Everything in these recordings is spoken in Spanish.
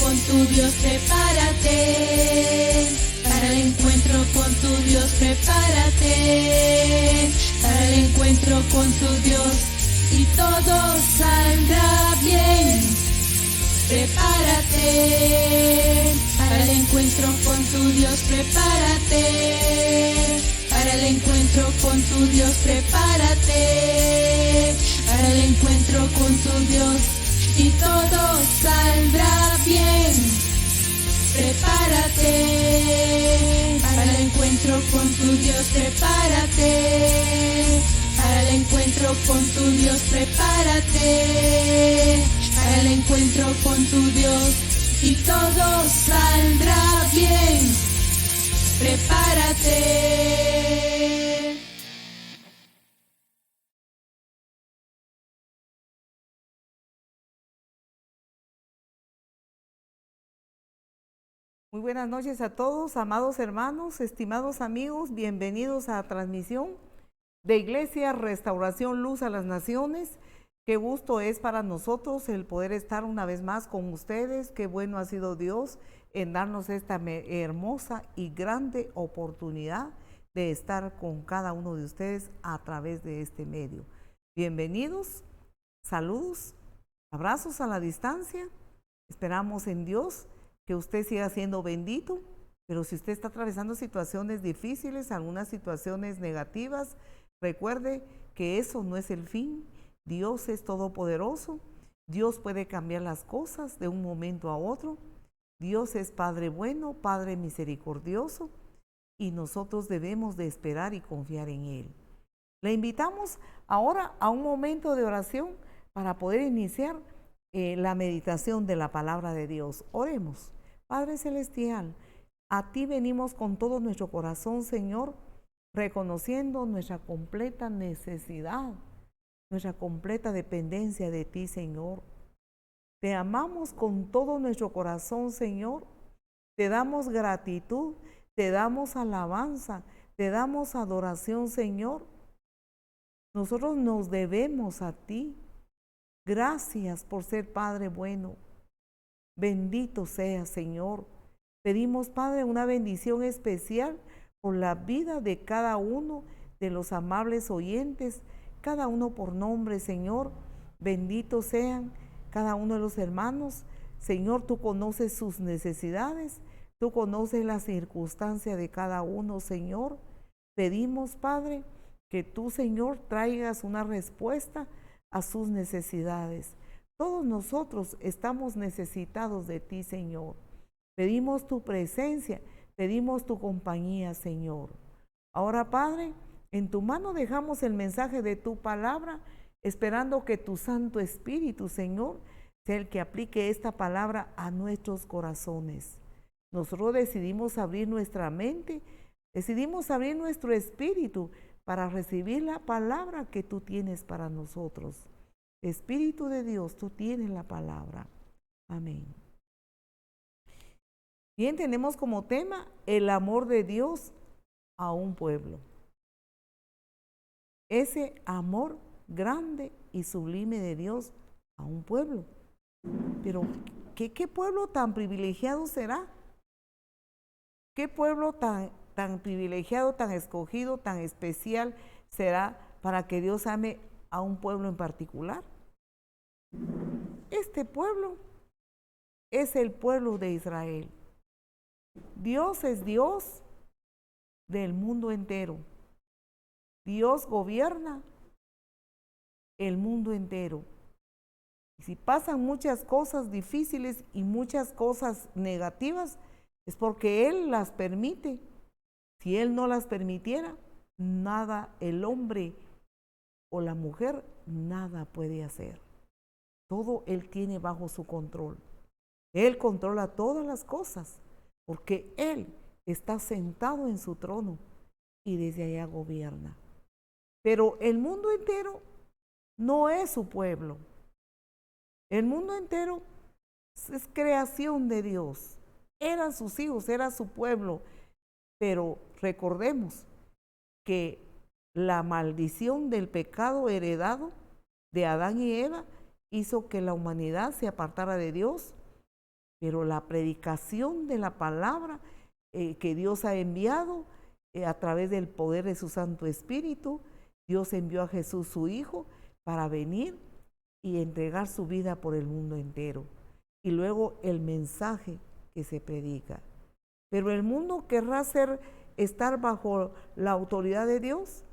con tu Dios, prepárate. Para el encuentro con tu Dios, prepárate. Para el encuentro con tu Dios y todo saldrá bien. Prepárate. Para el encuentro con tu Dios, prepárate. Para el encuentro con tu Dios, prepárate. Para el encuentro con tu Dios y todo saldrá bien. Prepárate. Para el encuentro con tu Dios, prepárate. Para el encuentro con tu Dios, prepárate. Para el encuentro con tu Dios y todo saldrá bien. Prepárate. Muy buenas noches a todos, amados hermanos, estimados amigos, bienvenidos a la transmisión de Iglesia Restauración Luz a las Naciones. Qué gusto es para nosotros el poder estar una vez más con ustedes. Qué bueno ha sido Dios en darnos esta hermosa y grande oportunidad de estar con cada uno de ustedes a través de este medio. Bienvenidos, saludos, abrazos a la distancia. Esperamos en Dios que usted siga siendo bendito, pero si usted está atravesando situaciones difíciles, algunas situaciones negativas, recuerde que eso no es el fin. Dios es todopoderoso, Dios puede cambiar las cosas de un momento a otro. Dios es Padre bueno, Padre misericordioso, y nosotros debemos de esperar y confiar en Él. Le invitamos ahora a un momento de oración para poder iniciar la meditación de la palabra de Dios. Oremos. Padre Celestial, a ti venimos con todo nuestro corazón, Señor, reconociendo nuestra completa necesidad, nuestra completa dependencia de ti, Señor. Te amamos con todo nuestro corazón, Señor. Te damos gratitud, te damos alabanza, te damos adoración, Señor. Nosotros nos debemos a ti. Gracias por ser Padre bueno. Bendito sea, Señor. Pedimos, Padre, una bendición especial por la vida de cada uno de los amables oyentes, cada uno por nombre, Señor. Benditos sean cada uno de los hermanos. Señor, tú conoces sus necesidades, tú conoces la circunstancia de cada uno, Señor. Pedimos, Padre, que tú, Señor, traigas una respuesta a sus necesidades. Todos nosotros estamos necesitados de ti, Señor. Pedimos tu presencia, pedimos tu compañía, Señor. Ahora, Padre, en tu mano dejamos el mensaje de tu palabra, esperando que tu Santo Espíritu, Señor, sea el que aplique esta palabra a nuestros corazones. Nosotros decidimos abrir nuestra mente, decidimos abrir nuestro espíritu para recibir la palabra que tú tienes para nosotros. Espíritu de Dios, tú tienes la palabra. Amén. Bien, tenemos como tema el amor de Dios a un pueblo. Ese amor grande y sublime de Dios a un pueblo. Pero, ¿qué pueblo tan privilegiado será? ¿Qué pueblo tan privilegiado, tan escogido, tan especial será para que Dios ame a un pueblo en particular? Este pueblo es el pueblo de Israel. Dios es Dios del mundo entero. Dios gobierna el mundo entero. Y si pasan muchas cosas difíciles y muchas cosas negativas, es porque Él las permite. Si Él no las permitiera, nada, el hombre o la mujer, nada puede hacer. Todo Él tiene bajo su control. Él controla todas las cosas, porque Él está sentado en su trono y desde allá gobierna. Pero el mundo entero no es su pueblo. El mundo entero es creación de Dios. Eran sus hijos, era su pueblo. Pero recordemos que la maldición del pecado heredado de Adán y Eva hizo que la humanidad se apartara de Dios pero la predicación de la palabra que Dios ha enviado a través del poder de su Santo Espíritu, Dios envió a Jesús su Hijo para venir y entregar su vida por el mundo entero. Y luego el mensaje que se predica. Pero el mundo querrá estar bajo la autoridad de Dios.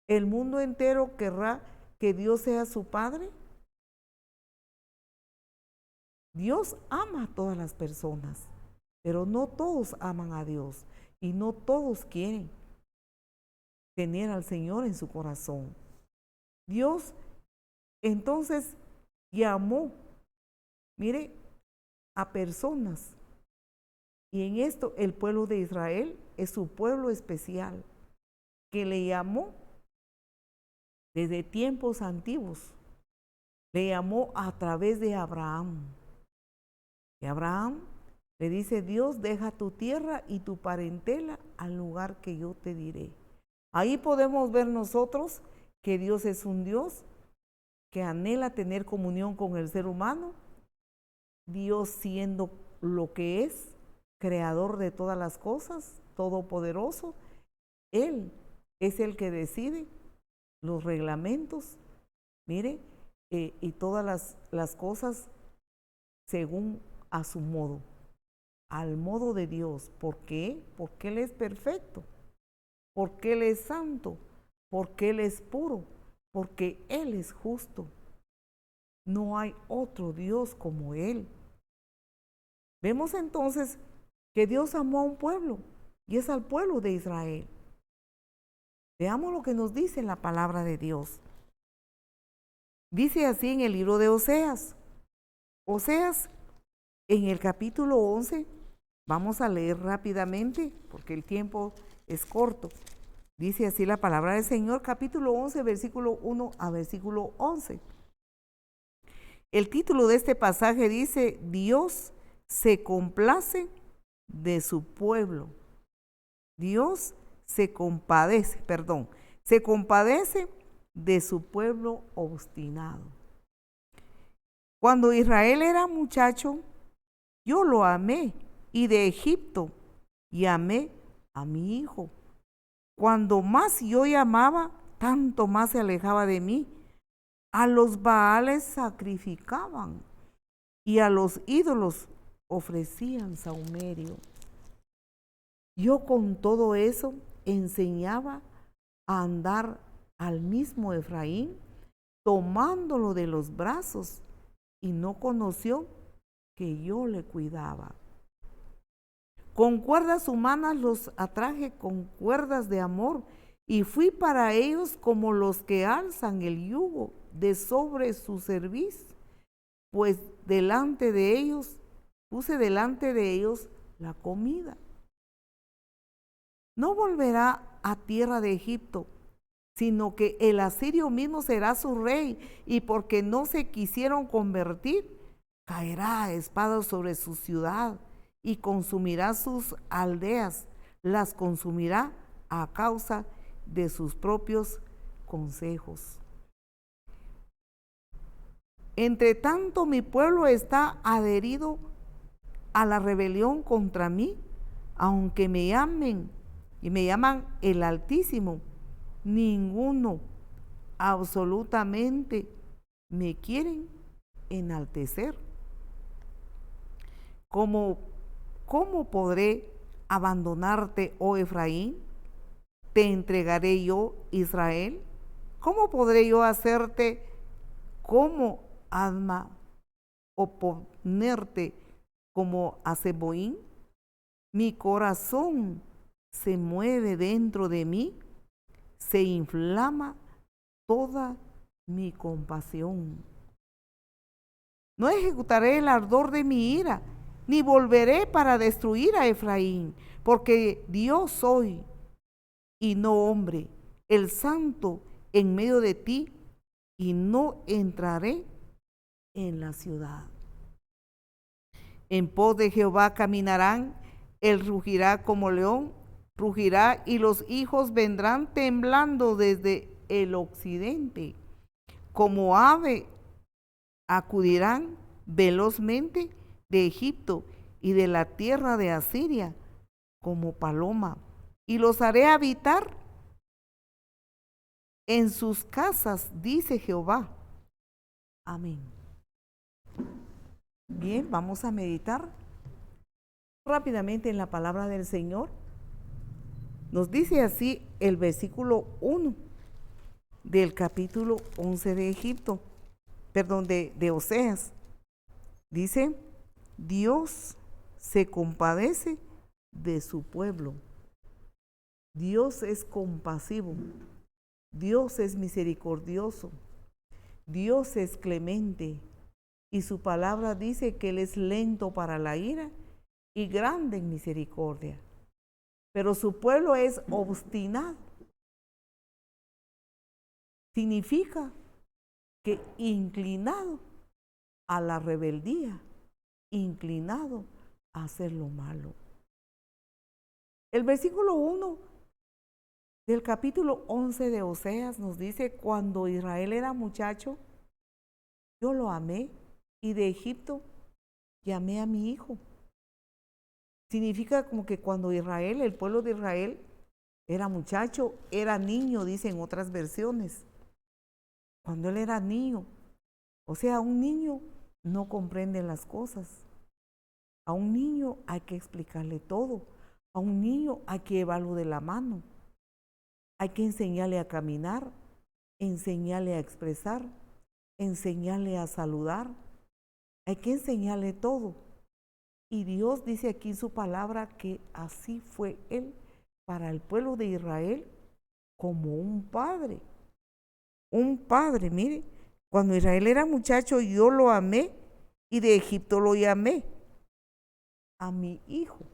El mundo entero querrá que Dios sea su Padre. Dios ama a todas las personas, pero no todos aman a Dios y no todos quieren tener al Señor en su corazón. Dios entonces llamó, mire, a personas, y en esto el pueblo de Israel es su pueblo especial, que le llamó desde tiempos antiguos, le llamó a través de Abraham. Y Abraham le dice: Dios, deja tu tierra y tu parentela al lugar que yo te diré. Ahí podemos ver nosotros que Dios es un Dios que anhela tener comunión con el ser humano. Dios, siendo lo que es, creador de todas las cosas, todopoderoso, Él es el que decide los reglamentos, mire, y todas las cosas según a su modo, al modo de Dios. ¿Por qué? Porque Él es perfecto, porque Él es santo, porque Él es puro, porque Él es justo. No hay otro Dios como Él. Vemos entonces que Dios amó a un pueblo, y es al pueblo de Israel. Veamos lo que nos dice la palabra de Dios. Dice así en el libro de Oseas. Oseas, en el capítulo 11, vamos a leer rápidamente, porque el tiempo es corto. Dice así la palabra del Señor, capítulo 11, versículo 1 a versículo 11. El título de este pasaje dice: Dios se complace de su pueblo. Dios se compadece de su pueblo obstinado. Cuando Israel era muchacho, yo lo amé, y de Egipto llamé a mi hijo. Cuando más yo llamaba, tanto más se alejaba de mí. A los Baales sacrificaban, y a los ídolos ofrecían sahumerio. Yo con todo eso enseñaba a andar al mismo Efraín, tomándolo de los brazos, y no conoció que yo le cuidaba. Con cuerdas humanas los atraje, con cuerdas de amor, y fui para ellos como los que alzan el yugo de sobre su cerviz, pues puse delante de ellos la comida. No volverá a tierra de Egipto, sino que el asirio mismo será su rey, y porque no se quisieron convertir, caerá a espada sobre su ciudad y consumirá sus aldeas, las consumirá a causa de sus propios consejos. Entre tanto, mi pueblo está adherido a la rebelión contra mí, aunque me llaman el Altísimo, ninguno absolutamente me quieren enaltecer. ¿Cómo podré abandonarte, oh Efraín? ¿Te entregaré yo, Israel? ¿Cómo podré yo hacerte como Adma o ponerte como a Zeboín? Mi corazón se mueve dentro de mí, se inflama toda mi compasión. No ejecutaré el ardor de mi ira, ni volveré para destruir a Efraín, porque Dios soy y no hombre, el santo en medio de ti, y no entraré en la ciudad. En pos de Jehová caminarán, él rugirá como león, rugirá, y los hijos vendrán temblando desde el occidente. Como ave acudirán velozmente, de Egipto y de la tierra de Asiria como paloma, y los haré habitar en sus casas, dice Jehová. Amén. Bien, vamos a meditar rápidamente en la palabra del Señor. Nos dice así el versículo 1 del capítulo 11 de Egipto, perdón, de Oseas. Dice: Dios se compadece de su pueblo. Dios es compasivo. Dios es misericordioso. Dios es clemente. Y su palabra dice que Él es lento para la ira y grande en misericordia. Pero su pueblo es obstinado. Significa que inclinado a la rebeldía, inclinado a hacer lo malo. El versículo 1 del capítulo 11 de Oseas nos dice: cuando Israel era muchacho, yo lo amé, y de Egipto llamé a mi hijo. Significa como que cuando Israel, el pueblo de Israel, era muchacho, era niño, dicen otras versiones. Cuando él era niño, o sea, un niño no comprende las cosas. A un niño hay que explicarle todo. A un niño hay que llevarlo de la mano. Hay que enseñarle a caminar, enseñarle a expresar, enseñarle a saludar. Hay que enseñarle todo. Y Dios dice aquí en su palabra que así fue Él para el pueblo de Israel como un padre. Un padre, mire, cuando Israel era muchacho yo lo amé y de Egipto lo llamé a mi hijo.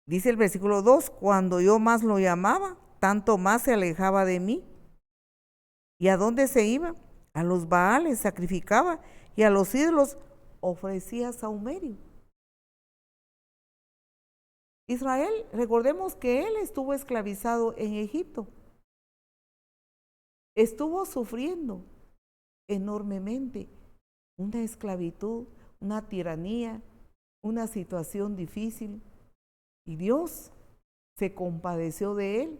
Dice el versículo 2, cuando yo más lo llamaba, tanto más se alejaba de mí. ¿Y a dónde se iba? A los Baales sacrificaba y a los ídolos ofrecía sahumerio. Israel, recordemos que él estuvo esclavizado en Egipto. Estuvo sufriendo enormemente una esclavitud, una tiranía, una situación difícil. Y Dios se compadeció de él.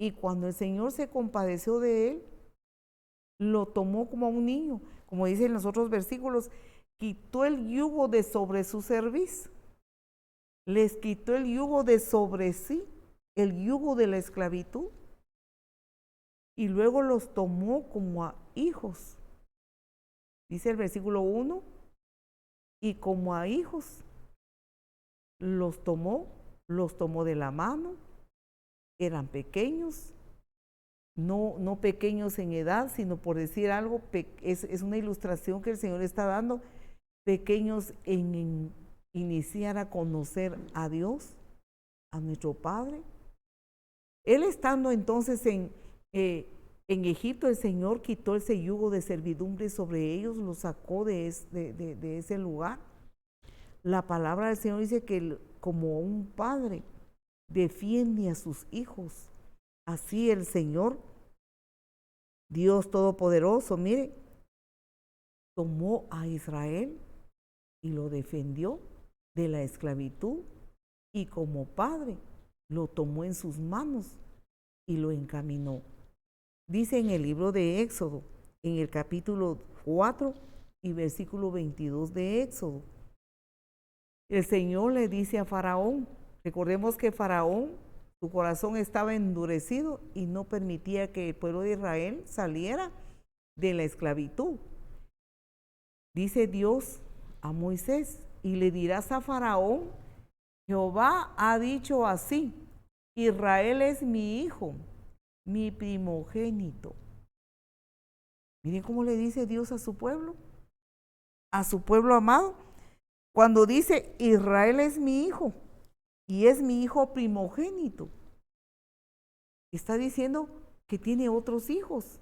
Y cuando el Señor se compadeció de él, lo tomó como a un niño. Como dice en los otros versículos, quitó el yugo de sobre su cerviz. Les quitó el yugo de sobre sí, el yugo de la esclavitud. Y luego los tomó como a hijos. Dice el versículo 1, y como a hijos los tomó de la mano. Eran pequeños, no pequeños en edad, sino por decir algo, es una ilustración que el Señor está dando, pequeños en iniciar a conocer a Dios, a nuestro Padre. Él estando entonces en Egipto, el Señor quitó ese yugo de servidumbre sobre ellos, los sacó de ese lugar. La palabra del Señor dice que como un padre defiende a sus hijos, así el Señor, Dios Todopoderoso, mire, tomó a Israel y lo defendió de la esclavitud, y como padre lo tomó en sus manos y lo encaminó. Dice en el libro de Éxodo, en el capítulo 4 y versículo 22 de Éxodo, el Señor le dice a Faraón, recordemos que Faraón, su corazón estaba endurecido y no permitía que el pueblo de Israel saliera de la esclavitud. Dice Dios a Moisés, y le dirás a Faraón: Jehová ha dicho así, Israel es mi hijo, mi primogénito. Miren cómo le dice Dios a su pueblo amado, cuando dice Israel es mi hijo y es mi hijo primogénito. Está diciendo que tiene otros hijos,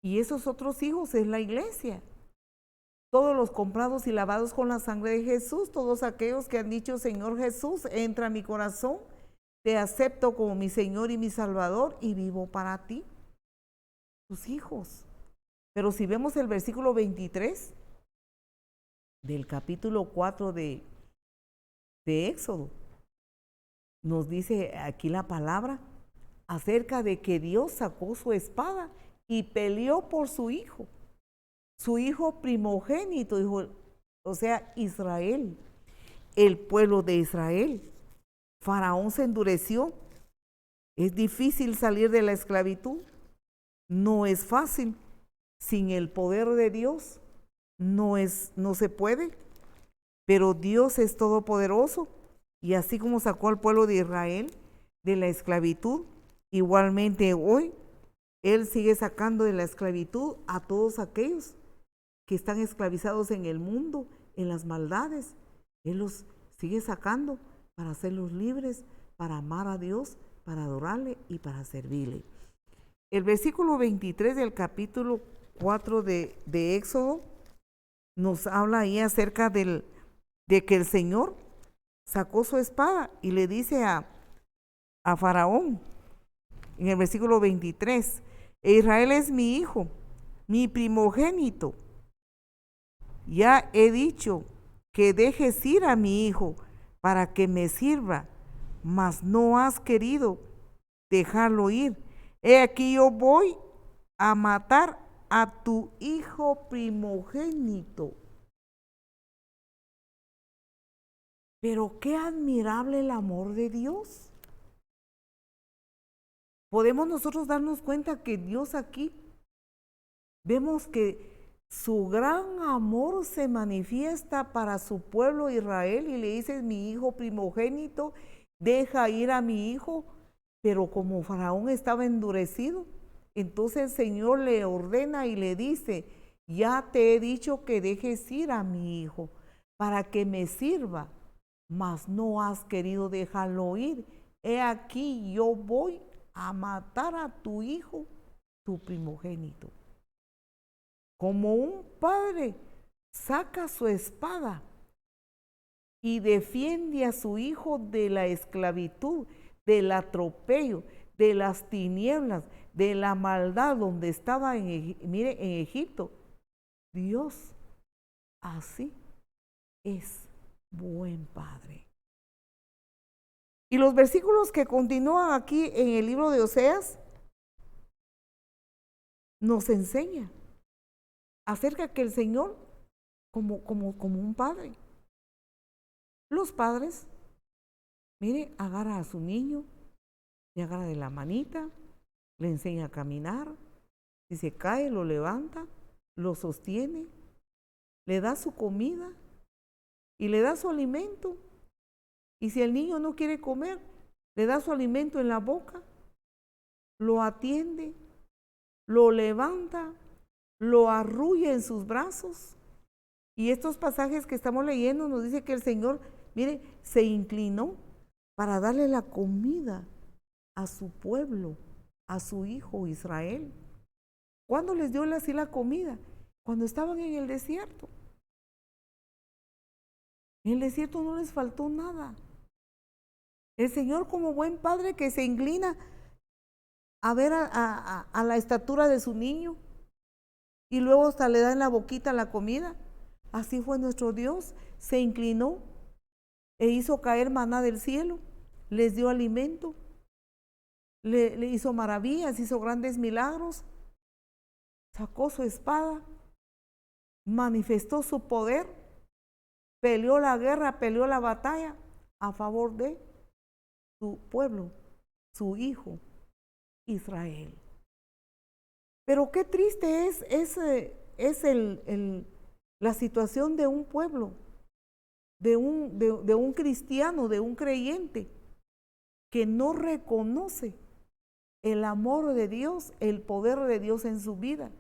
y esos otros hijos es la iglesia. Todos los comprados y lavados con la sangre de Jesús, todos aquellos que han dicho: Señor Jesús, entra a mi corazón, te acepto como mi Señor y mi Salvador y vivo para ti. Tus hijos. Pero si vemos el versículo 23, del capítulo 4 de Éxodo, nos dice aquí la palabra acerca de que Dios sacó su espada y peleó por su hijo primogénito, o sea, Israel, el pueblo de Israel. Faraón se endureció. Es difícil salir de la esclavitud. No es fácil. Sin el poder de Dios no se puede. Pero Dios es todopoderoso, y así como sacó al pueblo de Israel de la esclavitud, igualmente hoy Él sigue sacando de la esclavitud a todos aquellos que están esclavizados en el mundo, en las maldades. Él los sigue sacando para hacerlos libres, para amar a Dios, para adorarle y para servirle. El versículo 23 del capítulo 4 de Éxodo nos habla ahí acerca de que el Señor sacó su espada y le dice a Faraón, en el versículo 23, Israel es mi hijo, mi primogénito. Ya he dicho que dejes ir a mi hijo para que me sirva, mas no has querido dejarlo ir. He aquí yo voy a matar a tu hijo primogénito. Pero qué admirable el amor de Dios. Podemos nosotros darnos cuenta que Dios aquí, vemos que su gran amor se manifiesta para su pueblo Israel y le dice, mi hijo primogénito, deja ir a mi hijo. Pero como Faraón estaba endurecido, entonces el Señor le ordena y le dice, ya te he dicho que dejes ir a mi hijo para que me sirva, mas no has querido dejarlo ir. He aquí yo voy a matar a tu hijo, tu primogénito. Como un padre saca su espada y defiende a su hijo de la esclavitud, del atropello, de las tinieblas, de la maldad donde estaba en Egipto. Dios así es buen padre. Y los versículos que continúan aquí en el libro de Oseas nos enseña acerca que el Señor como un padre. Los padres, mire, agarra a su niño, le agarra de la manita, le enseña a caminar, si se cae lo levanta, lo sostiene, le da su comida y le da su alimento. Y si el niño no quiere comer, le da su alimento en la boca, lo atiende, lo levanta, lo arrulla en sus brazos. Y estos pasajes que estamos leyendo nos dice que el Señor, mire, se inclinó para darle la comida a su pueblo, a su hijo Israel. ¿Cuándo les dio así la comida? Cuando estaban en el desierto. En el desierto no les faltó nada. El Señor, como buen padre que se inclina a ver a la estatura de su niño y luego hasta le da en la boquita la comida, así fue nuestro Dios. Se inclinó e hizo caer maná del cielo, les dio alimento, le hizo maravillas, hizo grandes milagros, sacó su espada, manifestó su poder, peleó la guerra, peleó la batalla a favor de su pueblo, su hijo Israel. Pero qué triste es la situación de un pueblo, de un cristiano, de un creyente que no reconoce el amor de Dios, el poder de Dios en su vida,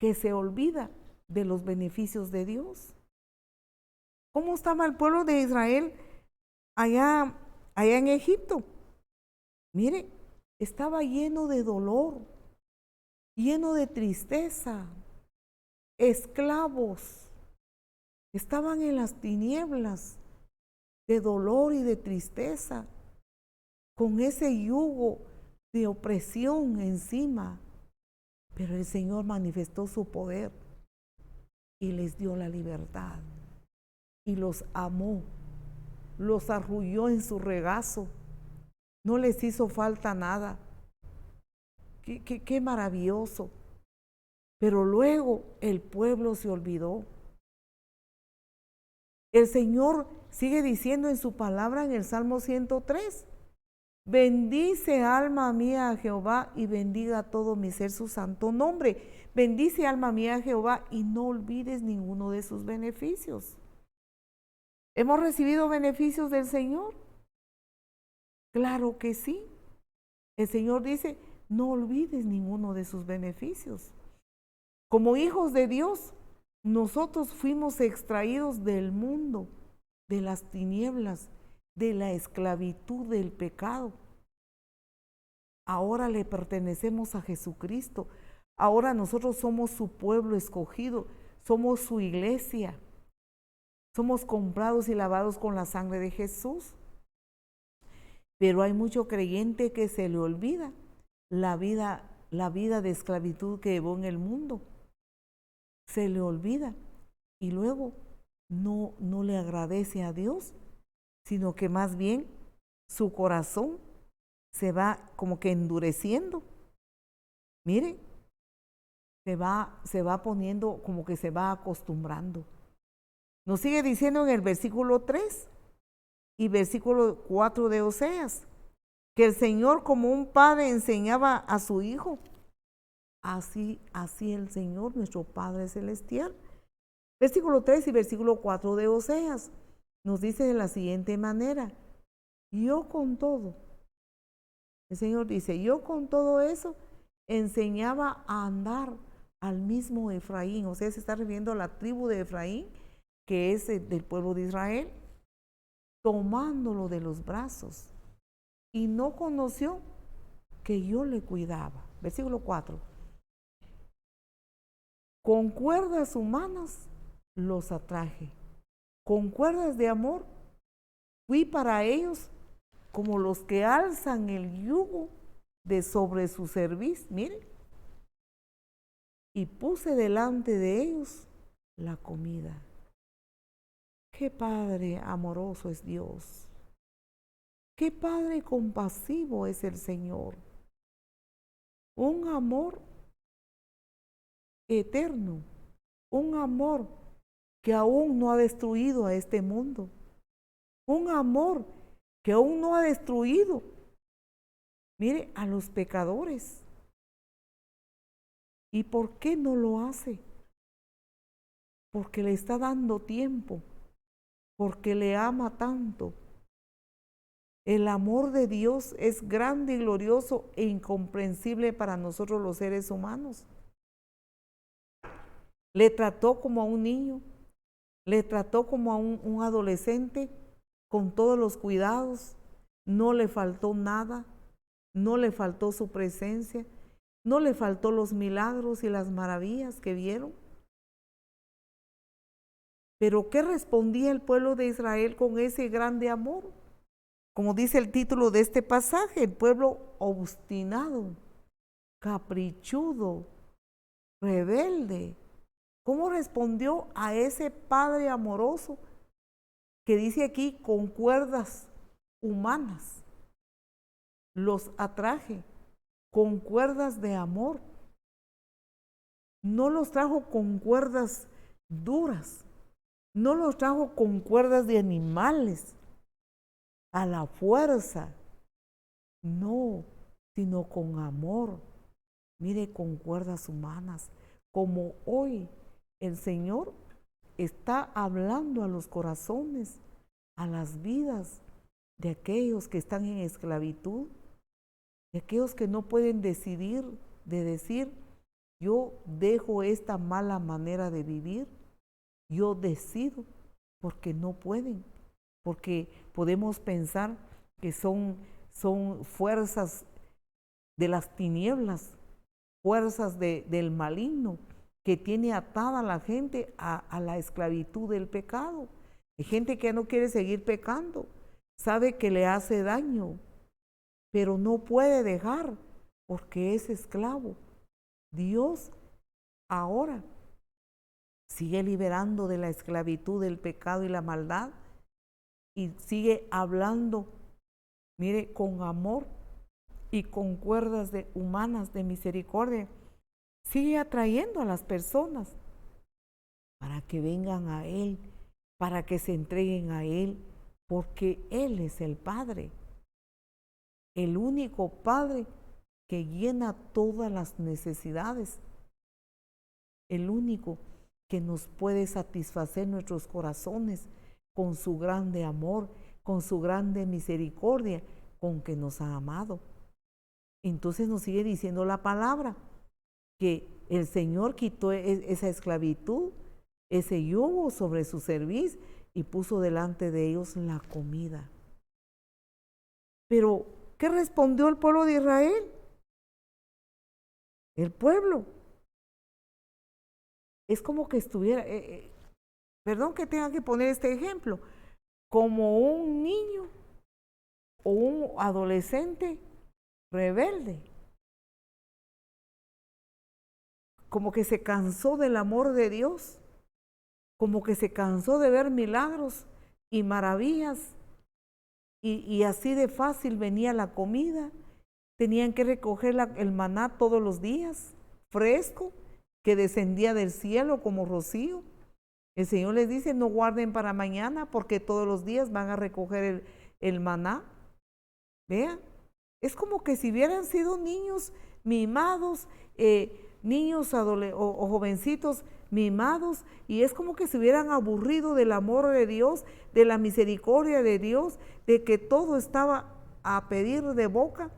que se olvida de los beneficios de Dios. ¿Cómo estaba el pueblo de Israel allá en Egipto? Mire, estaba lleno de dolor, lleno de tristeza, esclavos, estaban en las tinieblas de dolor y de tristeza, con ese yugo de opresión encima. Pero el Señor manifestó su poder y les dio la libertad y los amó, los arrulló en su regazo, no les hizo falta nada. Qué maravilloso. Pero luego el pueblo se olvidó. El Señor sigue diciendo en su palabra en el Salmo 103, bendice alma mía a Jehová y bendiga todo mi ser su santo nombre. Bendice alma mía a Jehová y no olvides ninguno de sus beneficios. ¿Hemos recibido beneficios del Señor? Claro que sí. El Señor dice, no olvides ninguno de sus beneficios. Como hijos de Dios, nosotros fuimos extraídos del mundo, de las tinieblas, de la esclavitud del pecado. Ahora le pertenecemos a Jesucristo. Ahora nosotros somos su pueblo escogido, somos su iglesia. Somos comprados y lavados con la sangre de Jesús. Pero hay mucho creyente que se le olvida la vida de esclavitud que llevó en el mundo. Se le olvida y luego no le agradece a Dios, sino que más bien su corazón se va como que endureciendo. Miren, se va poniendo como que se va acostumbrando. Nos sigue diciendo en el versículo 3 y versículo 4 de Oseas, que el Señor como un padre enseñaba a su hijo, así el Señor, nuestro Padre Celestial. Versículo 3 y versículo 4 de Oseas nos dice de la siguiente manera, yo con todo, el Señor dice, yo con todo eso enseñaba a andar al mismo Efraín, o sea, se está refiriendo a la tribu de Efraín, que es del pueblo de Israel, tomándolo de los brazos, y no conoció que yo le cuidaba. Versículo 4. Con cuerdas humanas los atraje, con cuerdas de amor fui para ellos como los que alzan el yugo de sobre su cerviz, miren, y puse delante de ellos la comida. Qué Padre amoroso es Dios. Qué Padre compasivo es el Señor. Un amor eterno, un amor que aún no ha destruido a este mundo, un amor que aún no ha destruido, mire, a los pecadores. ¿Y por qué no lo hace? Porque le está dando tiempo, porque le ama tanto. El amor de Dios es grande y glorioso e incomprensible para nosotros los seres humanos. Le trató como a un niño, le trató como a un adolescente, con todos los cuidados, no le faltó nada, no le faltó su presencia, no le faltó los milagros y las maravillas que vieron. Pero ¿qué respondía el pueblo de Israel con ese grande amor? Como dice el título de este pasaje, el pueblo obstinado, caprichudo, rebelde. ¿Cómo respondió a ese Padre amoroso que dice aquí con cuerdas humanas? Los atraje con cuerdas de amor. No los trajo con cuerdas duras, no los trajo con cuerdas de animales, a la fuerza, no, sino con amor. Mire, con cuerdas humanas, como hoy el Señor está hablando a los corazones, a las vidas de aquellos que están en esclavitud, de aquellos que no pueden decidir, de decir, yo dejo esta mala manera de vivir, yo decido, porque no pueden, porque podemos pensar que son fuerzas de las tinieblas, fuerzas del maligno, que tiene atada a la gente a la esclavitud del pecado. Hay gente que no quiere seguir pecando, sabe que le hace daño, pero no puede dejar porque es esclavo. Dios ahora sigue liberando de la esclavitud, del pecado y la maldad, y sigue hablando, mire, con amor y con cuerdas humanas de misericordia. Sigue atrayendo a las personas para que vengan a Él, para que se entreguen a Él, porque Él es el Padre, el único Padre que llena todas las necesidades, el único que nos puede satisfacer nuestros corazones con su grande amor, con su grande misericordia, con que nos ha amado. Entonces nos sigue diciendo la palabra, que el Señor quitó esa esclavitud, ese yugo sobre su cerviz y puso delante de ellos la comida. Pero, ¿qué respondió el pueblo de Israel? El pueblo. Es como que estuviera, perdón que tenga que poner este ejemplo, como un niño o un adolescente rebelde, como que se cansó del amor de Dios, como que se cansó de ver milagros y maravillas, y así de fácil venía la comida. Tenían que recoger el maná todos los días, fresco, que descendía del cielo como rocío. El Señor les dice, no guarden para mañana, porque todos los días van a recoger el maná. Vean, es como que si hubieran sido niños mimados, niños o jovencitos mimados, y es como que se hubieran aburrido del amor de Dios, de la misericordia de Dios, de que todo estaba a pedir de boca,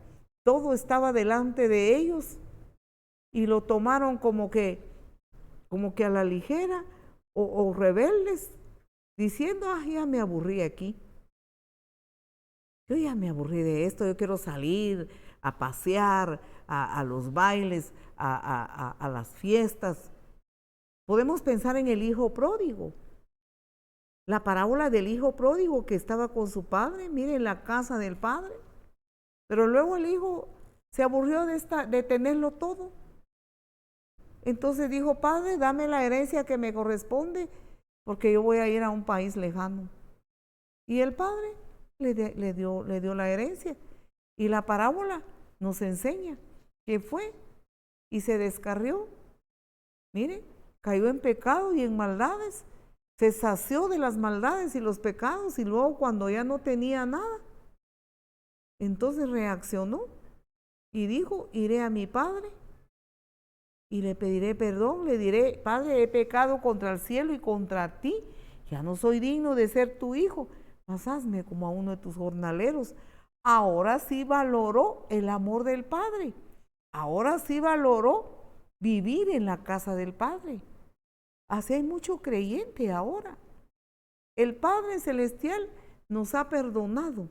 todo estaba delante de ellos, y lo tomaron como que a la ligera, o rebeldes, diciendo, ya me aburrí aquí. Yo ya me aburrí de esto, yo quiero salir a pasear, a los bailes, a las fiestas. Podemos pensar en el hijo pródigo. La parábola del hijo pródigo que estaba con su padre, miren, la casa del padre. Pero luego el hijo se aburrió de tenerlo todo. Entonces dijo, padre, dame la herencia que me corresponde, porque yo voy a ir a un país lejano. Y el padre le dio la herencia. Y la parábola nos enseña que fue y se descarrió. Mire, cayó en pecado y en maldades. Se sació de las maldades y los pecados, y luego cuando ya no tenía nada, entonces reaccionó y dijo, iré a mi padre y le pediré perdón, le diré, Padre, he pecado contra el cielo y contra ti, ya no soy digno de ser tu hijo, mas hazme como a uno de tus jornaleros. Ahora sí valoró el amor del Padre, ahora sí valoró vivir en la casa del Padre. Así hay mucho creyente ahora. El Padre Celestial nos ha perdonado,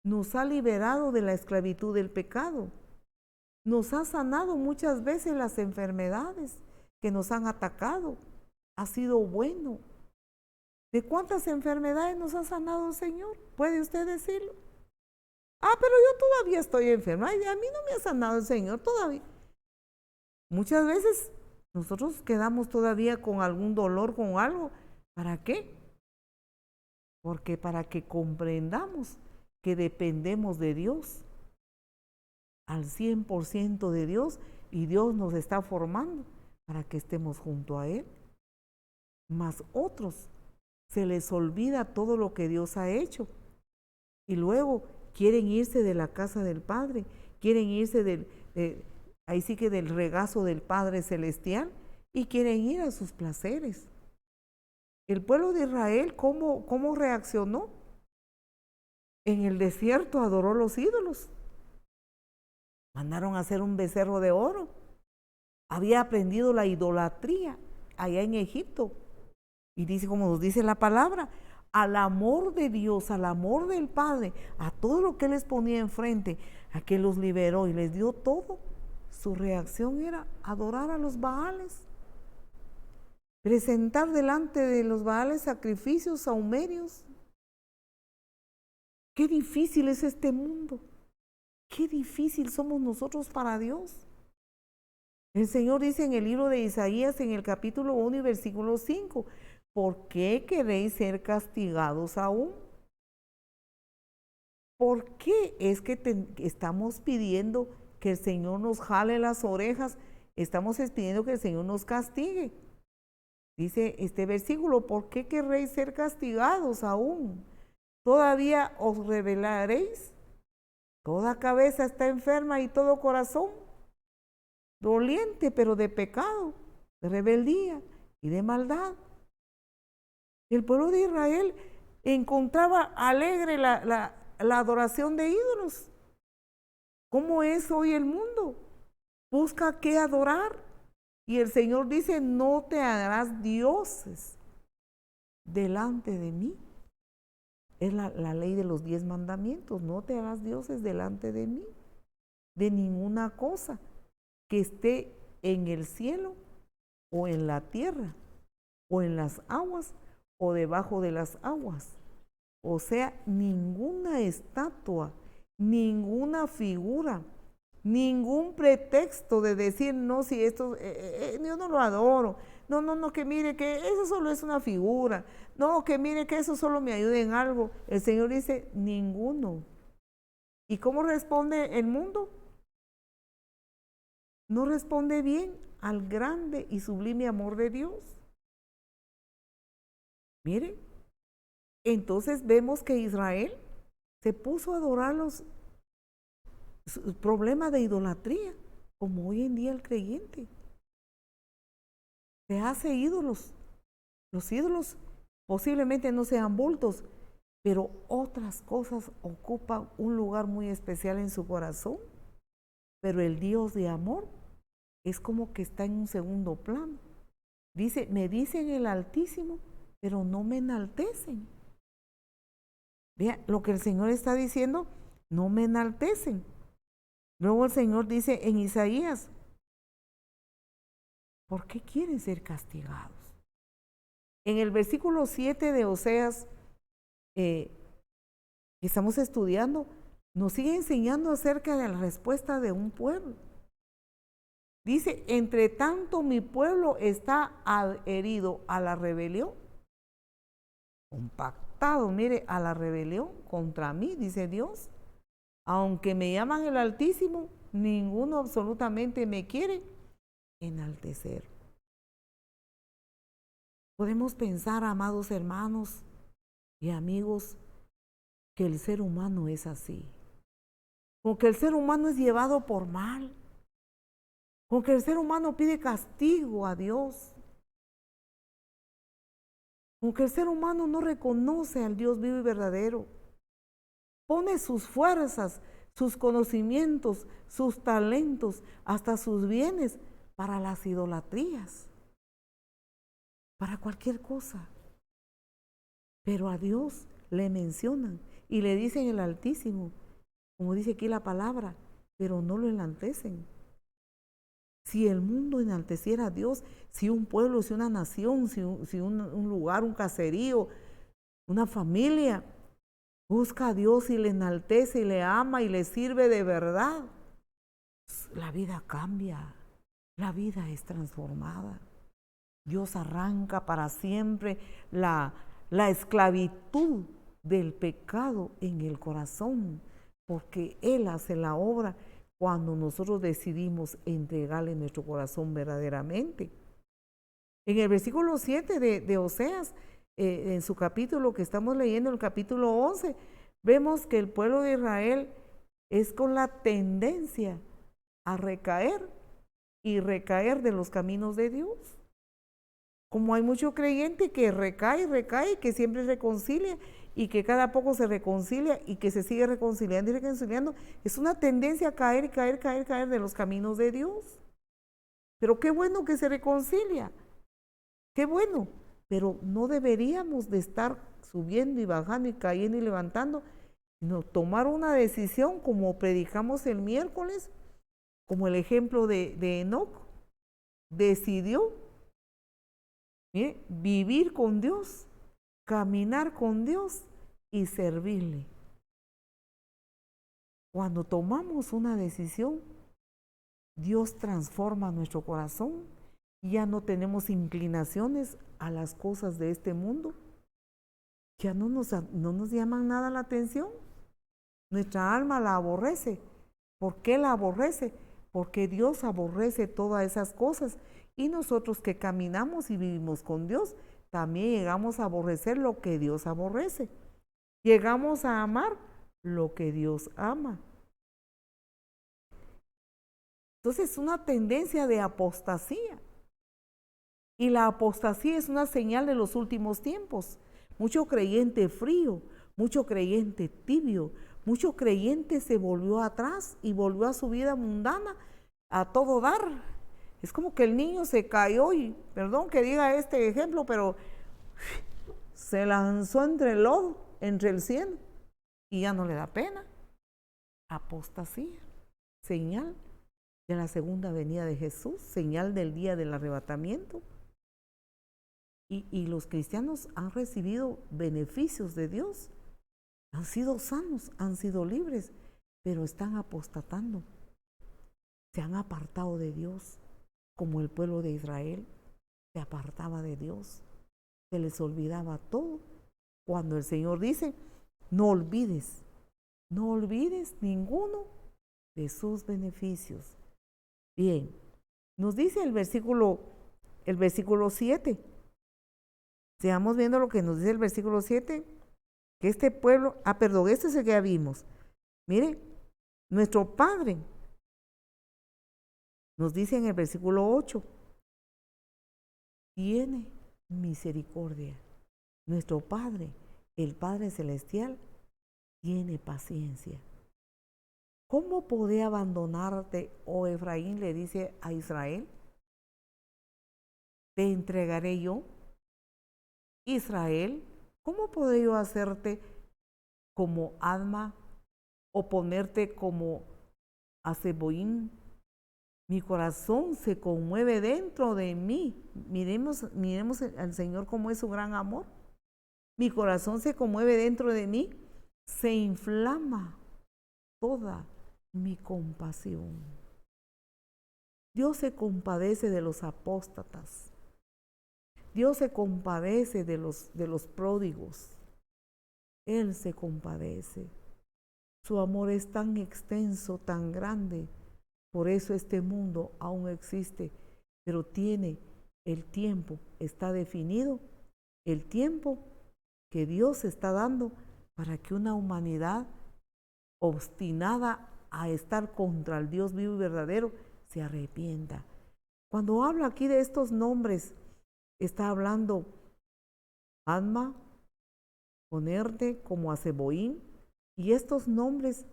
nos ha liberado de la esclavitud del pecado, nos ha sanado muchas veces las enfermedades que nos han atacado. Ha sido bueno. ¿De cuántas enfermedades nos ha sanado el Señor? ¿Puede usted decirlo? Pero yo todavía estoy enferma. A mí no me ha sanado el Señor todavía. Muchas veces nosotros quedamos todavía con algún dolor, con algo. ¿Para qué? Porque para que comprendamos que dependemos de Dios, al 100% de Dios, y Dios nos está formando para que estemos junto a Él. Mas otros se les olvida todo lo que Dios ha hecho y luego quieren irse de la casa del Padre, quieren irse ahí sí que del regazo del Padre Celestial, y quieren ir a sus placeres. El pueblo de Israel, ¿cómo reaccionó? En el desierto adoró los ídolos. Mandaron a hacer un becerro de oro. Había aprendido la idolatría allá en Egipto. Y dice, como nos dice la palabra, al amor de Dios, al amor del Padre, a todo lo que Él les ponía enfrente, a que los liberó y les dio todo, su reacción era adorar a los Baales, presentar delante de los Baales sacrificios sahumerios. Qué difícil es este mundo, qué difícil somos nosotros para Dios. El Señor dice en el libro de Isaías, en el capítulo 1 y versículo 5, ¿por qué queréis ser castigados aún? ¿Por qué es que estamos pidiendo que el Señor nos jale las orejas? Estamos pidiendo que el Señor nos castigue. Dice este versículo, ¿por qué querréis ser castigados aún? ¿Todavía os rebelaréis? Toda cabeza está enferma y todo corazón doliente, pero de pecado, de rebeldía y de maldad. El pueblo de Israel encontraba alegre la adoración de ídolos. ¿Cómo es hoy el mundo? Busca qué adorar. Y el Señor dice, no te harás dioses delante de mí. Es la ley de los 10 mandamientos. No te harás dioses delante de mí, de ninguna cosa que esté en el cielo o en la tierra o en las aguas o debajo de las aguas. O sea, ninguna estatua, ninguna figura, ningún pretexto de decir, no, si esto, yo no lo adoro, no, que mire que eso solo es una figura, no, que mire que eso solo me ayuda en algo. El Señor dice, ninguno. ¿Y cómo responde el mundo? No responde bien al grande y sublime amor de Dios. Mire, entonces vemos que Israel se puso a adorar los problemas de idolatría, como hoy en día el creyente. Se hace ídolos. Los ídolos posiblemente no sean bultos, pero otras cosas ocupan un lugar muy especial en su corazón. Pero el Dios de amor es como que está en un segundo plano. Dice, me dicen el Altísimo, pero no me enaltecen. Vea, lo que el Señor está diciendo, no me enaltecen. Luego el Señor dice en Isaías, ¿por qué quieren ser castigados? En el versículo 7 de Oseas, que estamos estudiando, nos sigue enseñando acerca de la respuesta de un pueblo. Dice, entre tanto mi pueblo está adherido a la rebelión, compactado, mire, a la rebelión contra mí, dice Dios. Aunque me llaman el Altísimo, ninguno absolutamente me quiere enaltecer. Podemos pensar, amados hermanos y amigos, que el ser humano es así. Como que el ser humano es llevado por mal. Como que el ser humano pide castigo a Dios. Como que el ser humano no reconoce al Dios vivo y verdadero. Pone sus fuerzas, sus conocimientos, sus talentos, hasta sus bienes para las idolatrías, para cualquier cosa. Pero a Dios le mencionan y le dicen el Altísimo, como dice aquí la palabra, pero no lo enaltecen. Si el mundo enalteciera a Dios, si un pueblo, si una nación, si un lugar, un caserío, una familia, busca a Dios y le enaltece y le ama y le sirve de verdad, la vida cambia, la vida es transformada. Dios arranca para siempre la esclavitud del pecado en el corazón, porque Él hace la obra cuando nosotros decidimos entregarle nuestro corazón verdaderamente. En el versículo 7 de Oseas, en su capítulo que estamos leyendo, el capítulo 11, vemos que el pueblo de Israel es con la tendencia a recaer y recaer de los caminos de Dios. Como hay mucho creyente que recae, que siempre reconcilia y que cada poco se reconcilia y que se sigue reconciliando y reconciliando, es una tendencia a caer y caer de los caminos de Dios. Pero qué bueno que se reconcilia, qué bueno, pero no deberíamos de estar subiendo y bajando y cayendo y levantando, sino tomar una decisión como predicamos el miércoles, como el ejemplo de Enoc, decidió vivir con Dios, caminar con Dios y servirle. Cuando tomamos una decisión, Dios transforma nuestro corazón y ya no tenemos inclinaciones a las cosas de este mundo. Ya no nos llaman nada la atención. Nuestra alma la aborrece. ¿Por qué la aborrece? Porque Dios aborrece todas esas cosas. Y nosotros que caminamos y vivimos con Dios, también llegamos a aborrecer lo que Dios aborrece. Llegamos a amar lo que Dios ama. Entonces es una tendencia de apostasía. Y la apostasía es una señal de los últimos tiempos. Mucho creyente frío, mucho creyente tibio, mucho creyente se volvió atrás y volvió a su vida mundana a todo dar. Es como que el niño se cayó y, perdón que diga este ejemplo, pero se lanzó entre el lodo, entre el cielo, y ya no le da pena. Apostasía, señal de la segunda venida de Jesús, señal del día del arrebatamiento. Y los cristianos han recibido beneficios de Dios, han sido sanos, han sido libres, pero están apostatando, se han apartado de Dios, como el pueblo de Israel se apartaba de Dios, se les olvidaba todo. Cuando el Señor dice, no olvides ninguno de sus beneficios. Bien, nos dice el versículo 7. Sigamos viendo lo que nos dice el versículo 7, que este pueblo, este es el que ya vimos. Mire, nuestro Padre, nos dice en el versículo 8, tiene misericordia. Nuestro Padre, el Padre Celestial, tiene paciencia. ¿Cómo podré abandonarte, oh Efraín? Le dice a Israel. ¿Te entregaré yo? Israel, ¿cómo podré yo hacerte como Adma o ponerte como a Zeboín? Mi corazón se conmueve dentro de mí. Miremos al Señor cómo es su gran amor. Mi corazón se conmueve dentro de mí, se inflama toda mi compasión. Dios se compadece de los apóstatas. Dios se compadece de los pródigos. Él se compadece. Su amor es tan extenso, tan grande. Por eso este mundo aún existe, pero tiene el tiempo, está definido el tiempo que Dios está dando para que una humanidad obstinada a estar contra el Dios vivo y verdadero se arrepienta. Cuando habla aquí de estos nombres, está hablando Adma, ponerte como a Zeboín, y estos nombres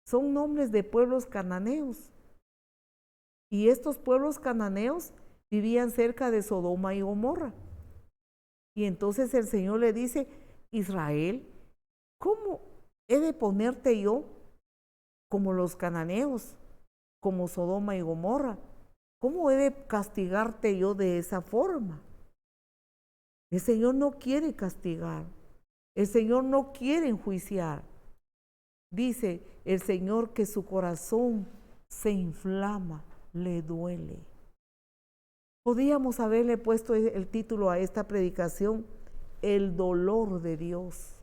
son nombres de pueblos cananeos. Y estos pueblos cananeos vivían cerca de Sodoma y Gomorra. Y entonces el Señor le dice, Israel, ¿cómo he de ponerte yo como los cananeos, como Sodoma y Gomorra? ¿Cómo he de castigarte yo de esa forma? El Señor no quiere castigar. El Señor no quiere enjuiciar. Dice el Señor que su corazón se inflama, le duele. Podríamos haberle puesto el título a esta predicación, el dolor de Dios.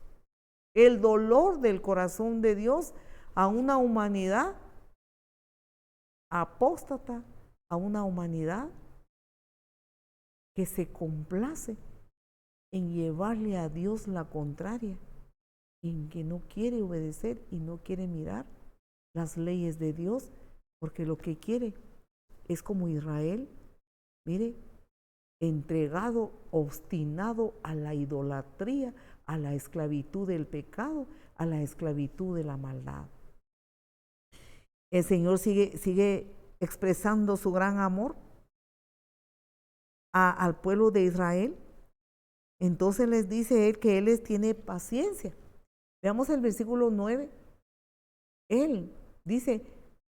El dolor del corazón de Dios a una humanidad apóstata, a una humanidad que se complace en llevarle a Dios la contraria, en que no quiere obedecer y no quiere mirar las leyes de Dios, porque lo que quiere es como Israel, mire, entregado, obstinado a la idolatría, a la esclavitud del pecado, a la esclavitud de la maldad. El Señor sigue expresando su gran amor al pueblo de Israel. Entonces les dice Él que Él les tiene paciencia. Veamos el versículo 9. Él dice,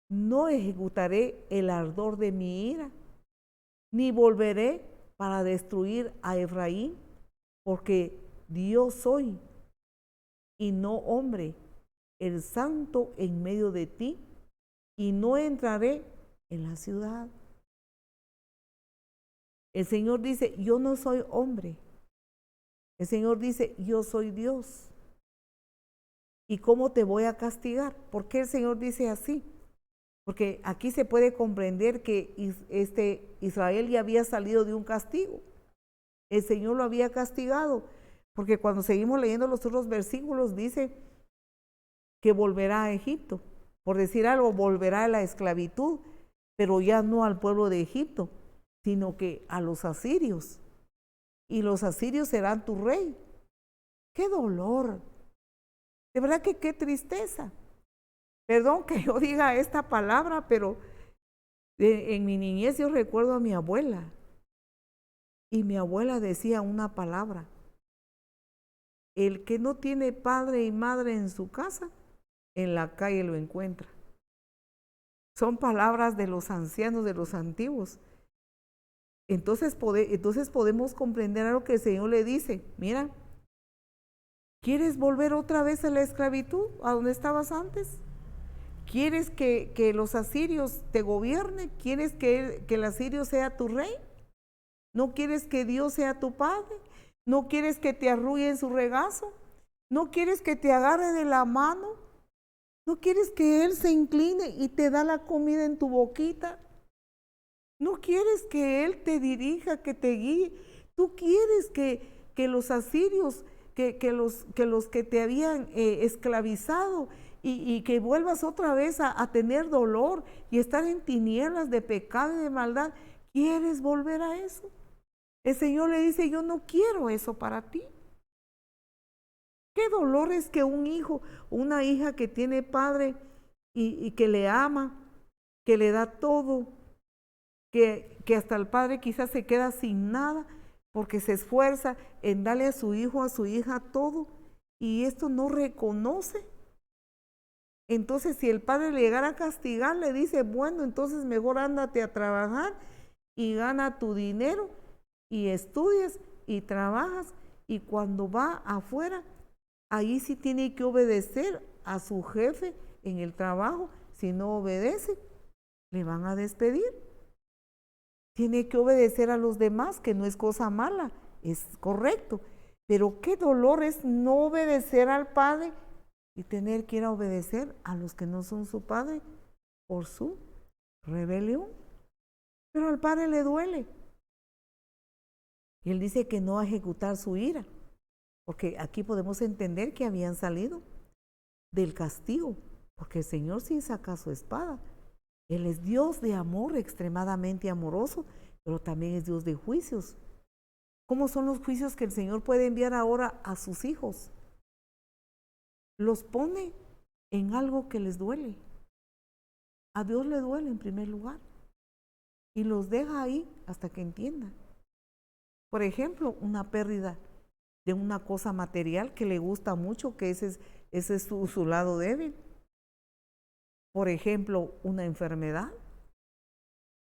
no ejecutaré el ardor de mi ira, ni volveré para destruir a Efraín, porque Dios soy y no hombre, el santo en medio de ti, y no entraré en la ciudad. El Señor dice, yo no soy hombre. El Señor dice, yo soy Dios. ¿Y cómo te voy a castigar? ¿Por qué el Señor dice así? Porque aquí se puede comprender que Israel ya había salido de un castigo. El Señor lo había castigado, porque cuando seguimos leyendo los otros versículos dice que volverá a Egipto. Por decir algo, volverá a la esclavitud, pero ya no al pueblo de Egipto, sino que a los asirios. Y los asirios serán tu rey. ¡Qué dolor! De verdad que qué tristeza. Perdón que yo diga esta palabra, pero en mi niñez yo recuerdo a mi abuela. Y mi abuela decía una palabra: el que no tiene padre y madre en su casa, en la calle lo encuentra. Son palabras de los ancianos, de los antiguos. Entonces podemos comprender algo que el Señor le dice: mira, ¿quieres volver otra vez a la esclavitud, a donde estabas antes? ¿Quieres que los asirios te gobiernen? ¿Quieres que el asirio sea tu rey? ¿No quieres que Dios sea tu padre? ¿No quieres que te arrulle en su regazo? ¿No quieres que te agarre de la mano? ¿No quieres que Él se incline y te da la comida en tu boquita? ¿No quieres que Él te dirija, que te guíe? ¿Tú quieres que los asirios, que los que te habían esclavizado y que vuelvas otra vez a tener dolor y estar en tinieblas de pecado y de maldad? ¿Quieres volver a eso? El Señor le dice: yo no quiero eso para ti. Qué dolor es que un hijo, una hija que tiene padre y que le ama, que le da todo, que hasta el padre quizás se queda sin nada porque se esfuerza en darle a su hijo, a su hija todo, y esto no reconoce. Entonces, si el padre le llegara a castigar, le dice: bueno, entonces mejor ándate a trabajar y gana tu dinero y estudias y trabajas, y cuando va afuera, ahí sí tiene que obedecer a su jefe en el trabajo. Si no obedece, le van a despedir. Tiene que obedecer a los demás, que no es cosa mala, es correcto. Pero qué dolor es no obedecer al padre y tener que ir a obedecer a los que no son su padre por su rebelión. Pero al padre le duele. Y él dice que no va a ejecutar su ira, porque aquí podemos entender que habían salido del castigo, porque el Señor sí saca su espada. Él es Dios de amor, extremadamente amoroso, pero también es Dios de juicios. ¿Cómo son los juicios que el Señor puede enviar ahora a sus hijos? Los pone en algo que les duele. A Dios le duele en primer lugar, y los deja ahí hasta que entiendan. Por ejemplo, una pérdida de una cosa material que le gusta mucho, que ese es su lado débil. Por ejemplo, una enfermedad.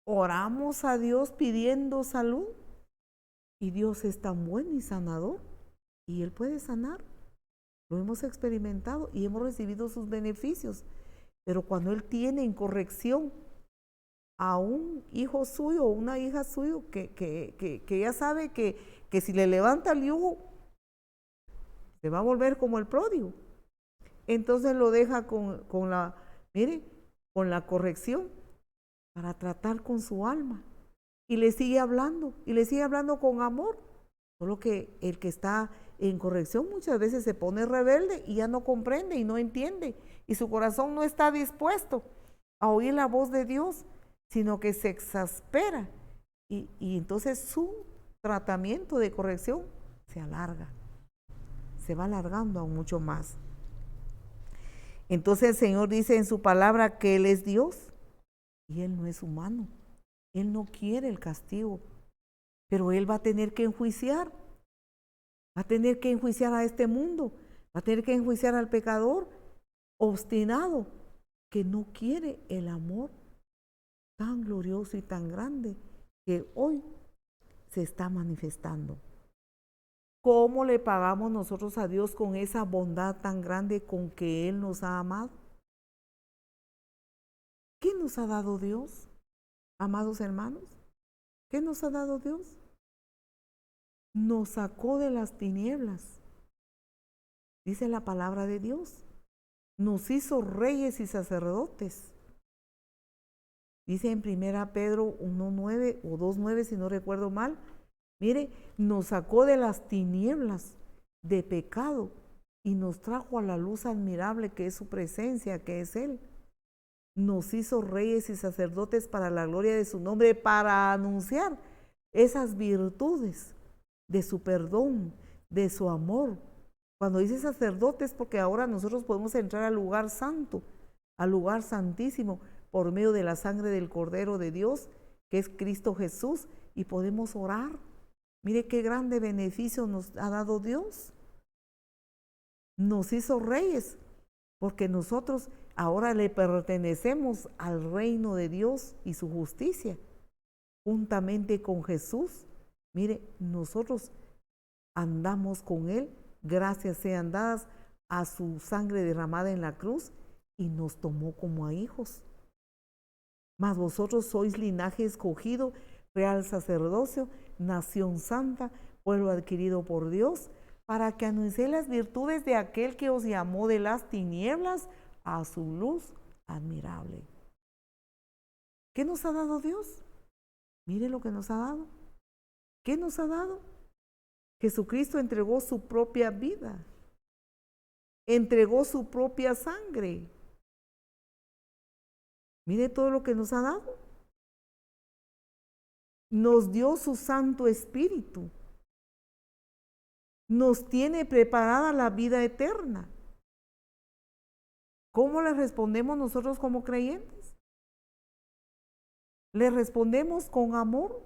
Oramos a Dios pidiendo salud, y Dios es tan bueno y sanador, y Él puede sanar. Lo hemos experimentado y hemos recibido sus beneficios. Pero cuando Él tiene en corrección a un hijo suyo o una hija suyo que ya sabe que si le levanta el yugo se va a volver como el pródigo, entonces lo deja con la corrección para tratar con su alma, y le sigue hablando con amor. Solo que el que está en corrección muchas veces se pone rebelde y ya no comprende y no entiende, y su corazón no está dispuesto a oír la voz de Dios, sino que se exaspera, y entonces su tratamiento de corrección se alarga, se va alargando aún mucho más. Entonces el Señor dice en su palabra que Él es Dios y Él no es humano. Él no quiere el castigo, pero Él va a tener que enjuiciar. Va a tener que enjuiciar a este mundo, va a tener que enjuiciar al pecador obstinado que no quiere el amor tan glorioso y tan grande que hoy se está manifestando. ¿Cómo le pagamos nosotros a Dios con esa bondad tan grande con que Él nos ha amado? ¿Qué nos ha dado Dios? Amados hermanos, ¿qué nos ha dado Dios? Nos sacó de las tinieblas, dice la palabra de Dios. Nos hizo reyes y sacerdotes. Dice en 1 Pedro 1:9 o 2:9, si no recuerdo mal. Mire, nos sacó de las tinieblas de pecado y nos trajo a la luz admirable que es su presencia, que es Él. Nos hizo reyes y sacerdotes para la gloria de su nombre, para anunciar esas virtudes de su perdón, de su amor. Cuando dice sacerdotes, porque ahora nosotros podemos entrar al lugar santo, al lugar santísimo, por medio de la sangre del Cordero de Dios, que es Cristo Jesús, y podemos orar. Mire qué grande beneficio nos ha dado Dios. Nos hizo reyes, porque nosotros ahora le pertenecemos al reino de Dios y su justicia. Juntamente con Jesús, mire, nosotros andamos con Él, gracias sean dadas a su sangre derramada en la cruz, y nos tomó como a hijos. Mas vosotros sois linaje escogido, real sacerdocio, nación santa, pueblo adquirido por Dios, para que anunciéis las virtudes de aquel que os llamó de las tinieblas a su luz admirable. ¿Qué nos ha dado Dios? Mire lo que nos ha dado. ¿Qué nos ha dado? Jesucristo entregó su propia vida, entregó su propia sangre. Mire todo lo que nos ha dado. Nos dio su Santo Espíritu. Nos tiene preparada la vida eterna. ¿Cómo le respondemos nosotros como creyentes? Le respondemos con amor,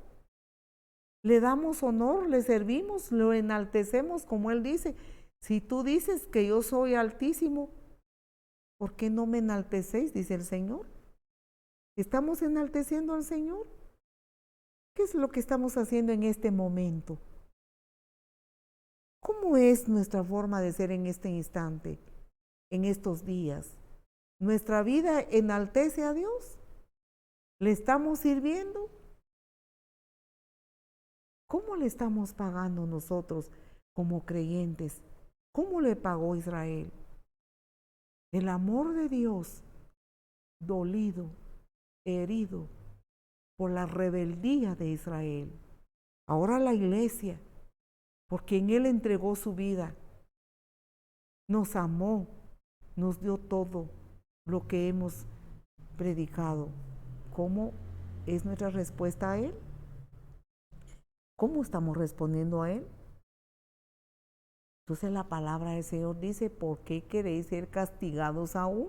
le damos honor, le servimos, lo enaltecemos, como Él dice. Si tú dices que yo soy altísimo, ¿por qué no me enaltecéis? Dice el Señor. ¿Estamos enalteciendo al Señor? ¿Qué es lo que estamos haciendo en este momento? ¿Cómo es nuestra forma de ser en este instante, en estos días? ¿Nuestra vida enaltece a Dios? ¿Le estamos sirviendo? ¿Cómo le estamos pagando nosotros como creyentes? ¿Cómo le pagó Israel? El amor de Dios, dolido, herido por la rebeldía de Israel. Ahora la iglesia, por quien Él entregó su vida, nos amó, nos dio todo lo que hemos predicado. ¿Cómo es nuestra respuesta a Él? ¿Cómo estamos respondiendo a Él? Entonces la palabra del Señor dice, ¿por qué queréis ser castigados aún?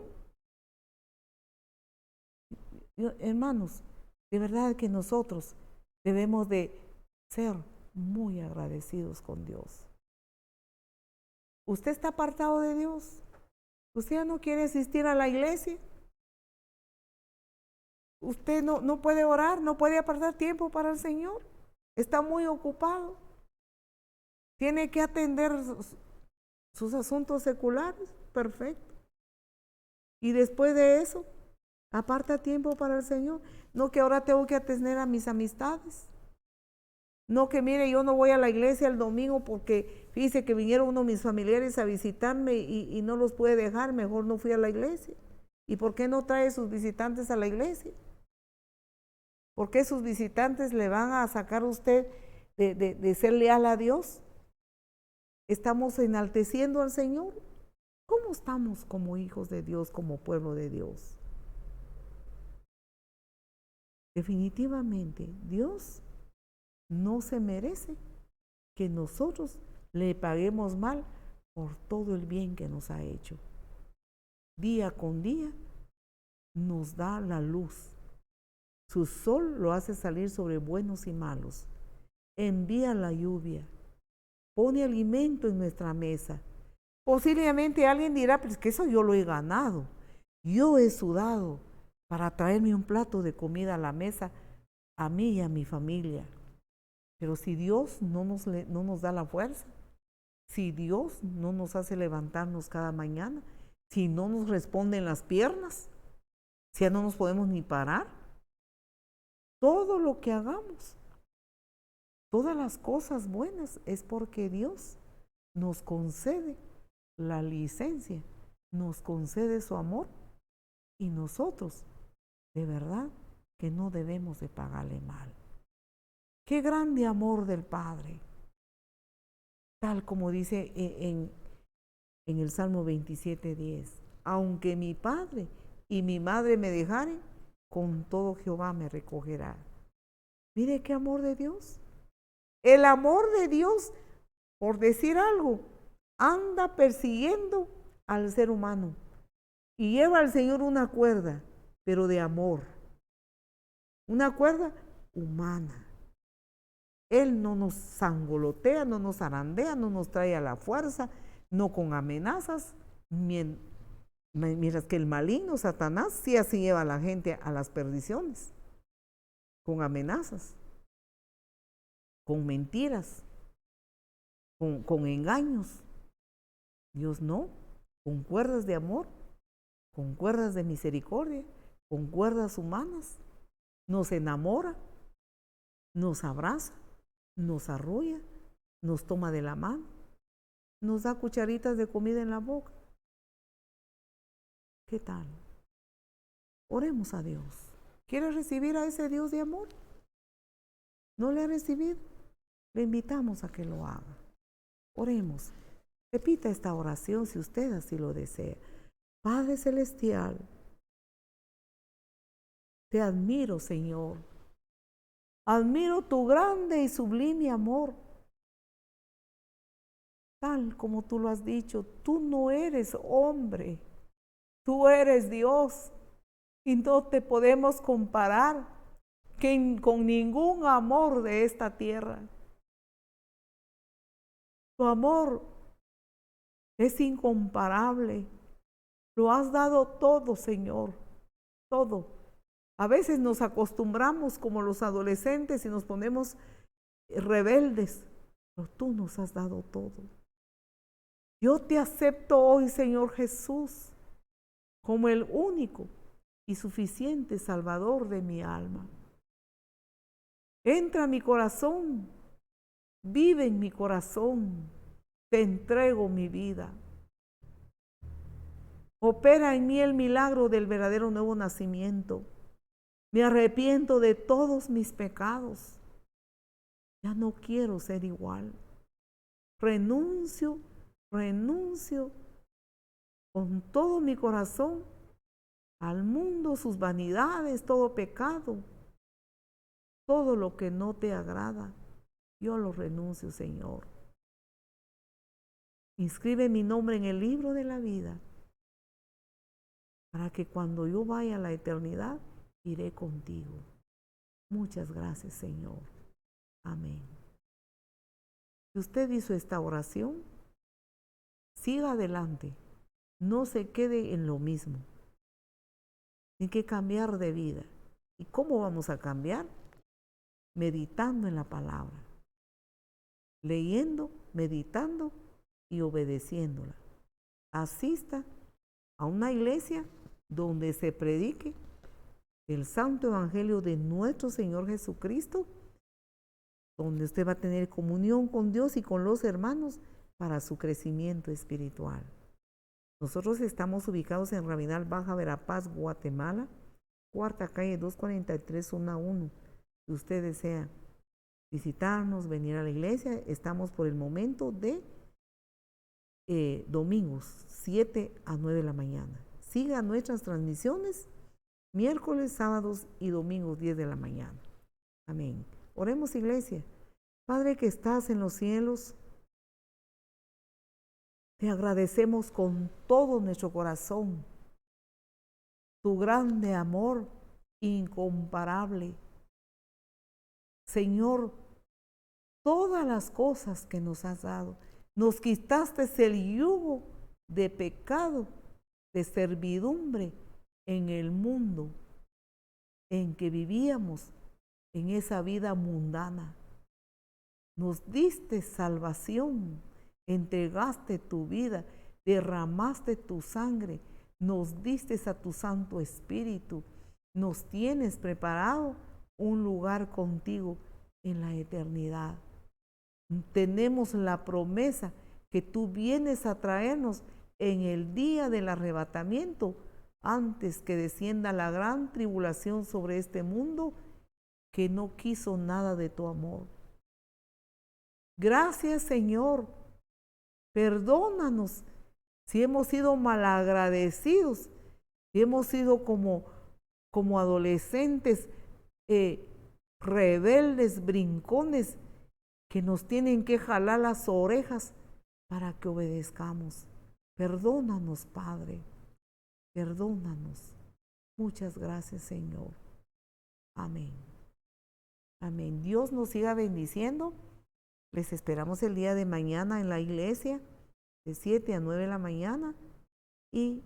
Hermanos, de verdad que nosotros debemos de ser muy agradecidos con Dios. ¿Usted está apartado de Dios? ¿Usted ya no quiere asistir a la iglesia? ¿Usted no puede orar? ¿No puede apartar tiempo para el Señor? ¿Está muy ocupado? ¿Tiene que atender sus asuntos seculares? Perfecto. Y después de eso, aparta tiempo para el Señor. No que ahora tengo que atender a mis amistades. No que mire, yo no voy a la iglesia el domingo porque fíjese que vinieron uno de mis familiares a visitarme y no los pude dejar, mejor no fui a la iglesia. ¿Y por qué no trae sus visitantes a la iglesia? ¿Por qué sus visitantes le van a sacar a usted de ser leal a Dios? ¿Estamos enalteciendo al Señor? ¿Cómo estamos como hijos de Dios, como pueblo de Dios? Definitivamente, Dios no se merece que nosotros le paguemos mal por todo el bien que nos ha hecho. Día con día nos da la luz. Su sol lo hace salir sobre buenos y malos. Envía la lluvia. Pone alimento en nuestra mesa. Posiblemente alguien dirá, pues que eso yo lo he ganado. Yo he sudado para traerme un plato de comida a la mesa a mí y a mi familia. Pero si Dios no nos da la fuerza, si Dios no nos hace levantarnos cada mañana, si no nos responden las piernas, si ya no nos podemos ni parar, todo lo que hagamos, todas las cosas buenas, es porque Dios nos concede la licencia, nos concede su amor, y nosotros, de verdad, que no debemos de pagarle mal. Qué grande amor del Padre, tal como dice en el Salmo 27:10, aunque mi padre y mi madre me dejaren, con todo Jehová me recogerá. Mire qué amor de Dios. El amor de Dios, por decir algo, anda persiguiendo al ser humano y lleva al Señor una cuerda, pero de amor, una cuerda humana. Él no nos sangolotea, no nos zarandea, no nos trae a la fuerza, no con amenazas, mientras que el maligno, Satanás, sí así lleva a la gente a las perdiciones, con amenazas, con mentiras, con engaños. Dios no, con cuerdas de amor, con cuerdas de misericordia, con cuerdas humanas, nos enamora, nos abraza, nos arrulla, nos toma de la mano, nos da cucharitas de comida en la boca. ¿Qué tal? Oremos a Dios. ¿Quiere recibir a ese Dios de amor? ¿No le ha recibido? Le invitamos a que lo haga. Oremos. Repita esta oración si usted así lo desea. Padre Celestial, te admiro, Señor. Admiro tu grande y sublime amor. Tal como tú lo has dicho, tú no eres hombre, tú eres Dios y no te podemos comparar con ningún amor de esta tierra. Tu amor es incomparable. Lo has dado todo, Señor, todo. A veces nos acostumbramos como los adolescentes y nos ponemos rebeldes, pero tú nos has dado todo. Yo te acepto hoy, Señor Jesús, como el único y suficiente Salvador de mi alma. Entra a mi corazón, vive en mi corazón, te entrego mi vida. Opera en mí el milagro del verdadero nuevo nacimiento. Me arrepiento de todos mis pecados. Ya no quiero ser igual. Renuncio con todo mi corazón al mundo, sus vanidades, todo pecado, todo lo que no te agrada. Yo lo renuncio, Señor. Inscribe mi nombre en el libro de la vida, para que cuando yo vaya a la eternidad, iré contigo. Muchas gracias, Señor. Amén. Si usted hizo esta oración, siga adelante. No se quede en lo mismo. Tiene que cambiar de vida. ¿Y cómo vamos a cambiar? Meditando en la palabra. Leyendo, meditando y obedeciéndola. Asista a una iglesia donde se predique el Santo Evangelio de nuestro Señor Jesucristo, donde usted va a tener comunión con Dios y con los hermanos para su crecimiento espiritual. Nosotros estamos ubicados en Rabinal Baja Verapaz, Guatemala, cuarta calle 243, zona 1. Si usted desea visitarnos, venir a la iglesia, estamos por el momento de domingos, 7 a 9 de la mañana. Siga nuestras transmisiones miércoles, sábados y domingos 10 de la mañana. Amén. Oremos, iglesia. Padre que estás en los cielos, te agradecemos con todo nuestro corazón tu grande amor incomparable. Señor, todas las cosas que nos has dado, nos quitaste el yugo de pecado, de servidumbre en el mundo en que vivíamos, en esa vida mundana. Nos diste salvación, entregaste tu vida, derramaste tu sangre, nos diste a tu Santo Espíritu, nos tienes preparado un lugar contigo en la eternidad. Tenemos la promesa que tú vienes a traernos en el día del arrebatamiento, antes que descienda la gran tribulación sobre este mundo que no quiso nada de tu amor. Gracias, Señor. Perdónanos si hemos sido malagradecidos, si hemos sido como adolescentes rebeldes, brincones, que nos tienen que jalar las orejas para que obedezcamos. Perdónanos, Padre. Perdónanos. Muchas gracias, Señor. Amén. Amén. Dios nos siga bendiciendo. Les esperamos el día de mañana en la iglesia, de 7 a 9 de la mañana. Y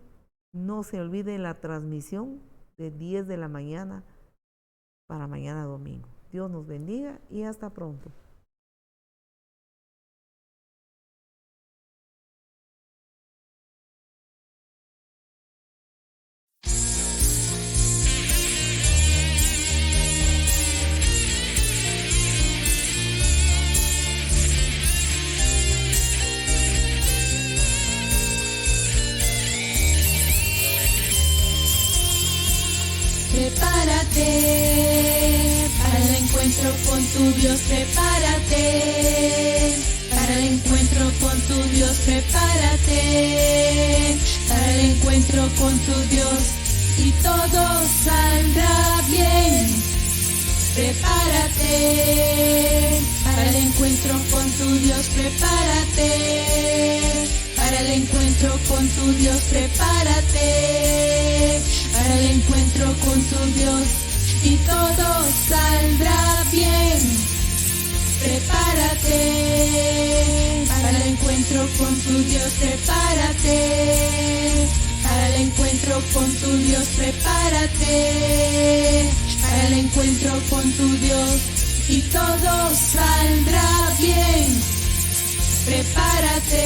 no se olvide la transmisión de 10 de la mañana para mañana domingo. Dios nos bendiga y hasta pronto. Prepárate para el encuentro con tu Dios, prepárate para el encuentro con tu Dios, prepárate para el encuentro con tu Dios y todo saldrá bien. Prepárate para el encuentro con tu Dios, prepárate para el encuentro con tu Dios, prepárate para el encuentro con tu Dios y todo saldrá bien. Prepárate para el encuentro con tu Dios, prepárate para el encuentro con tu Dios, prepárate para el encuentro con tu Dios y todo saldrá bien. Prepárate.